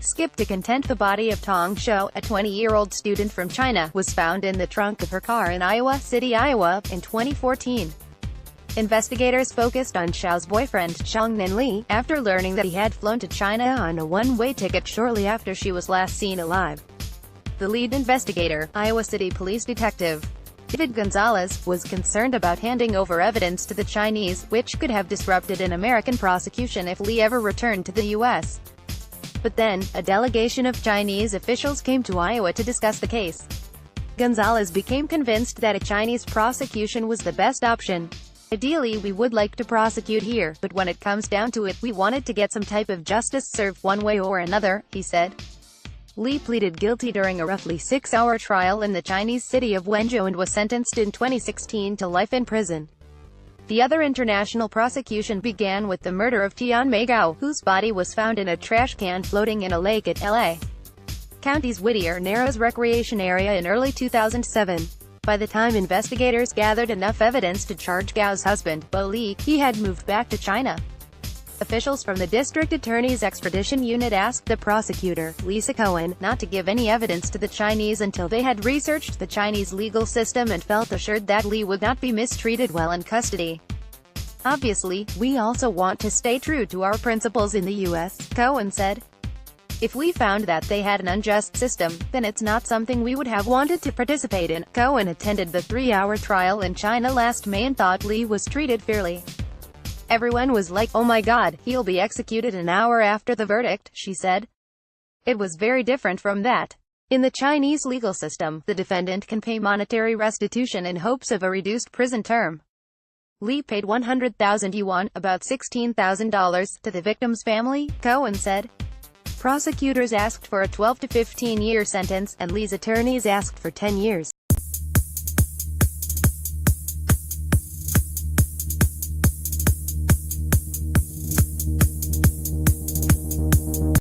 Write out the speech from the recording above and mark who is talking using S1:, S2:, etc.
S1: Skip to content. The body of Tong Shao, a 20-year-old student from China, was found in the trunk of her car in Iowa City, Iowa, in 2014. Investigators focused on Shao's boyfriend, Xiangnan Li, after learning that he had flown to China on a one-way ticket shortly after she was last seen alive. The lead investigator, Iowa City Police Detective Gonzalez, was concerned about handing over evidence to the Chinese, which could have disrupted an American prosecution if Li ever returned to the U.S. But then, a delegation of Chinese officials came to Iowa to discuss the case. Gonzalez became convinced that a Chinese prosecution was the best option. Ideally, we would like to prosecute here, but when it comes down to it, we wanted to get some type of justice served one way or another, he said. Li pleaded guilty during a roughly 6-hour trial in the Chinese city of Wenzhou and was sentenced in 2016 to life in prison. The other international prosecution began with the murder of Tian Meigao, whose body was found in a trash can floating in a lake at L.A. County's Whittier Narrows Recreation Area in early 2007. By the time investigators gathered enough evidence to charge Gao's husband, Bo Li, he had moved back to China. Officials from the district attorney's extradition unit asked the prosecutor, Lisa Cohen, not to give any evidence to the Chinese until they had researched the Chinese legal system and felt assured that Li would not be mistreated while in custody. Obviously, we also want to stay true to our principles in the U.S., Cohen said. If we found that they had an unjust system, then it's not something we would have wanted to participate in. Cohen attended the 3-hour trial in China last May and thought Li was treated fairly. Everyone was like, "Oh my God, he'll be executed an hour after the verdict," she said. It was very different from that. In the Chinese legal system, the defendant can pay monetary restitution in hopes of a reduced prison term. Li paid 100,000 yuan, about $16,000, to the victim's family, Cohen said. Prosecutors asked for a 12 to 15-year sentence, and Li's attorneys asked for 10 years.